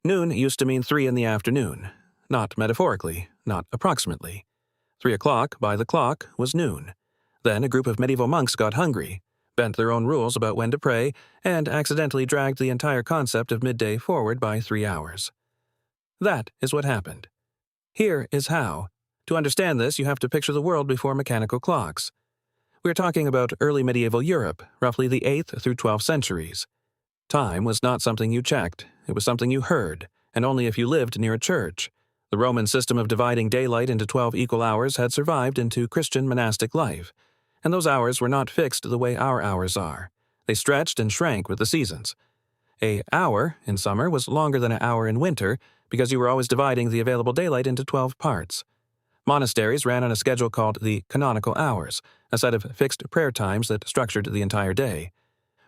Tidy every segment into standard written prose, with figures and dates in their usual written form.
Noon used to mean 3 in the afternoon, not metaphorically, not approximately. 3 o'clock by the clock was noon. Then a group of medieval monks got hungry, bent their own rules about when to pray, and accidentally dragged the entire concept of midday forward by 3 hours. That is what happened. Here is how. To understand this, you have to picture the world before mechanical clocks. We're talking about early medieval Europe, roughly the 8th through 12th centuries. Time was not something you checked, it was something you heard, and only if you lived near a church. The Roman system of dividing daylight into 12 equal hours had survived into Christian monastic life, and those hours were not fixed the way our hours are. They stretched and shrank with the seasons. An hour in summer was longer than an hour in winter because you were always dividing the available daylight into 12 parts. Monasteries ran on a schedule called the canonical hours, a set of fixed prayer times that structured the entire day.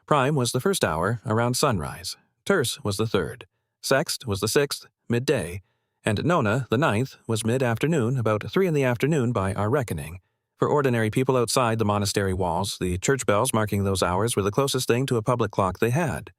Prime was the first hour, around sunrise. Terce was the third. Sext was the sixth, midday. And nona, the ninth, was mid-afternoon, about 3 in the afternoon by our reckoning. For ordinary people outside the monastery walls, the church bells marking those hours were the closest thing to a public clock they had.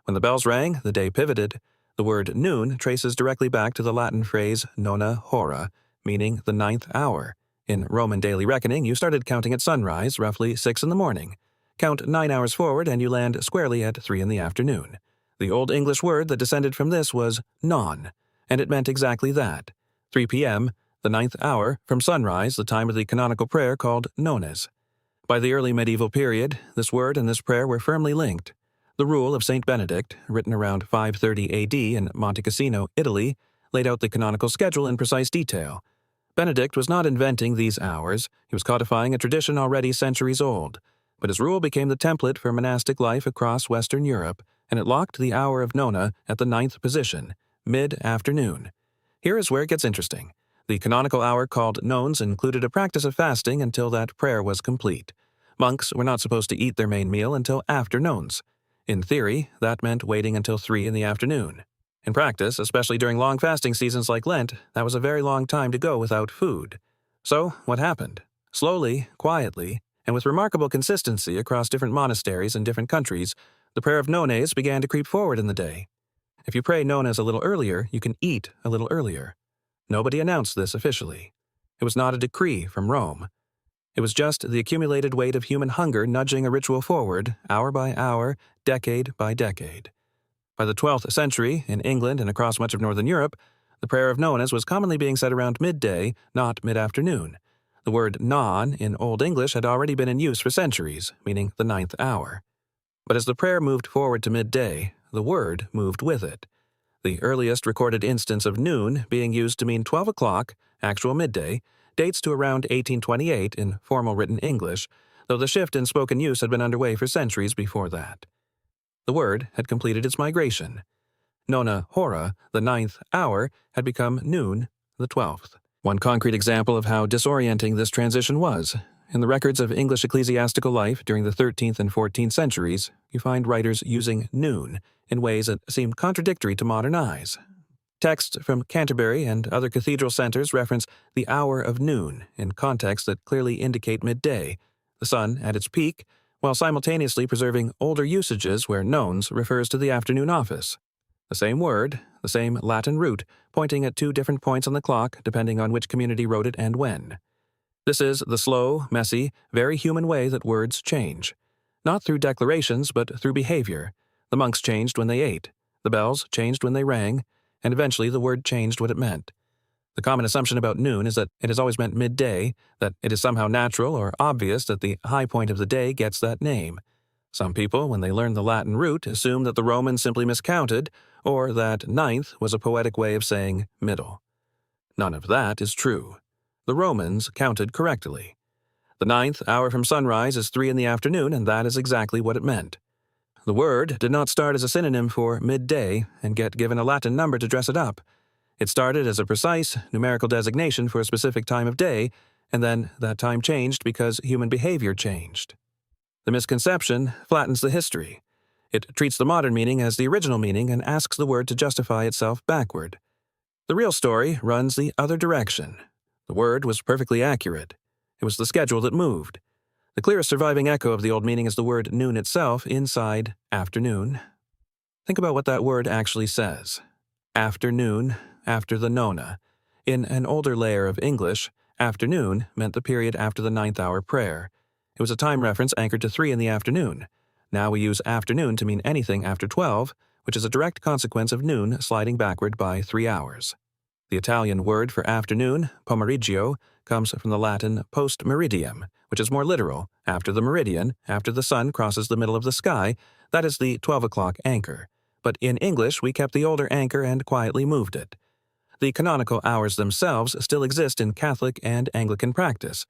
When the bells rang, the day pivoted. The word noon traces directly back to the Latin phrase nona hora, meaning the 9th hour. In Roman daily reckoning, you started counting at sunrise, roughly 6 in the morning. Count 9 hours forward and you land squarely at 3 in the afternoon. The Old English word that descended from this was non, and it meant exactly that. 3 p.m., the 9th hour, from sunrise, the time of the canonical prayer called nonus. By the early medieval period, this word and this prayer were firmly linked. The Rule of St. Benedict, written around 530 A.D. in Monte Cassino, Italy, laid out the canonical schedule in precise detail. Benedict was not inventing these hours, he was codifying a tradition already centuries old. But his rule became the template for monastic life across Western Europe, and it locked the hour of nona at the 9th position, mid-afternoon. Here is where it gets interesting. The canonical hour called nones included a practice of fasting until that prayer was complete. Monks were not supposed to eat their main meal until after nones. In theory, that meant waiting until 3 in the afternoon. In practice, especially during long fasting seasons like Lent, that was a very long time to go without food. So, what happened? Slowly, quietly, and with remarkable consistency across different monasteries in different countries, the prayer of nones began to creep forward in the day. If you pray nones a little earlier, you can eat a little earlier. Nobody announced this officially. It was not a decree from Rome. It was just the accumulated weight of human hunger nudging a ritual forward, hour by hour, decade by decade. By the 12th century, in England and across much of Northern Europe, the prayer of nones was commonly being said around midday, not mid-afternoon. The word non in Old English had already been in use for centuries, meaning the 9th hour. But as the prayer moved forward to midday, the word moved with it. The earliest recorded instance of noon being used to mean 12 o'clock, actual midday, dates to around 1828 in formal written English, though the shift in spoken use had been underway for centuries before that. The word had completed its migration. Nona hora, the 9th hour, had become noon, the 12th. One concrete example of how disorienting this transition was. In the records of English ecclesiastical life during the 13th and 14th centuries, you find writers using noon in ways that seem contradictory to modern eyes. Texts from Canterbury and other cathedral centers reference the hour of noon in contexts that clearly indicate midday, the sun at its peak, while simultaneously preserving older usages where nones refers to the afternoon office. The same word, the same Latin root, pointing at 2 different points on the clock depending on which community wrote it and when. This is the slow, messy, very human way that words change. Not through declarations, but through behavior. The monks changed when they ate, the bells changed when they rang, and eventually the word changed what it meant. The common assumption about noon is that it has always meant midday, that it is somehow natural or obvious that the high point of the day gets that name. Some people, when they learn the Latin root, assume that the Romans simply miscounted, or that 9th was a poetic way of saying middle. None of that is true. The Romans counted correctly. The 9th hour from sunrise is 3 in the afternoon, and that is exactly what it meant. The word did not start as a synonym for midday and get given a Latin number to dress it up. It started as a precise, numerical designation for a specific time of day, and then that time changed because human behavior changed. The misconception flattens the history. It treats the modern meaning as the original meaning and asks the word to justify itself backward. The real story runs the other direction. The word was perfectly accurate. It was the schedule that moved. The clearest surviving echo of the old meaning is the word noon itself inside afternoon. Think about what that word actually says. afternoon, after the nona. In an older layer of English, afternoon meant the period after the ninth hour prayer. It was a time reference anchored to 3 in the afternoon. Now we use afternoon to mean anything after 12, which is a direct consequence of noon sliding backward by 3 hours. The Italian word for afternoon, pomeriggio, comes from the Latin post meridiem, which is more literal, after the meridian, after the sun crosses the middle of the sky, that is the 12 o'clock anchor. But in English, we kept the older anchor and quietly moved it. The canonical hours themselves still exist in Catholic and Anglican practice.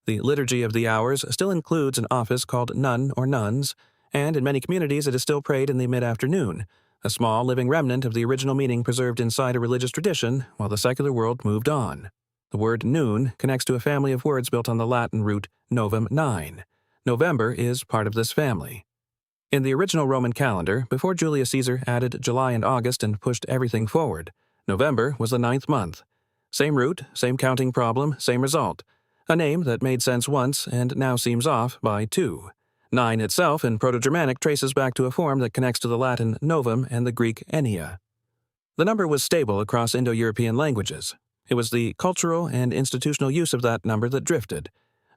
The Liturgy of the Hours still includes an office called nun or nuns, and in many communities it is still prayed in the mid-afternoon, a small living remnant of the original meaning preserved inside a religious tradition while the secular world moved on. The word noon connects to a family of words built on the Latin root novem 9. November is part of this family. In the original Roman calendar, before Julius Caesar added July and August and pushed everything forward, November was the 9th month. Same root, same counting problem, same result. A name that made sense once and now seems off by 2. 9 itself in Proto-Germanic traces back to a form that connects to the Latin novem and the Greek ennia. The number was stable across Indo-European languages. It was the cultural and institutional use of that number that drifted.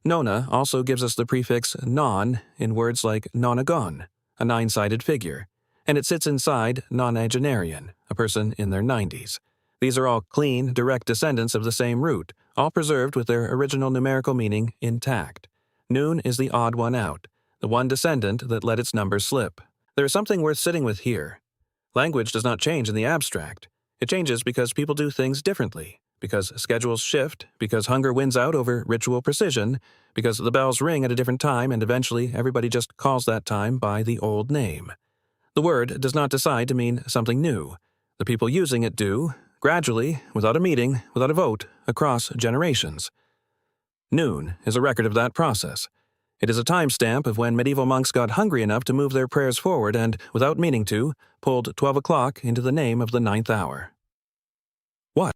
Nona also gives us the prefix non in words like nonagon, a 9-sided figure, and it sits inside nonagenarian, a person in their 90s. These are all clean, direct descendants of the same root, all preserved with their original numerical meaning intact. Noon is the odd one out, the one descendant that let its number slip. There is something worth sitting with here. Language does not change in the abstract. It changes because people do things differently, because schedules shift, because hunger wins out over ritual precision, because the bells ring at a different time and eventually everybody just calls that time by the old name. The word does not decide to mean something new. The people using it do, gradually, without a meeting, without a vote, across generations. Noon is a record of that process. It is a timestamp of when medieval monks got hungry enough to move their prayers forward and, without meaning to, pulled 12 o'clock into the name of the 9th hour. What?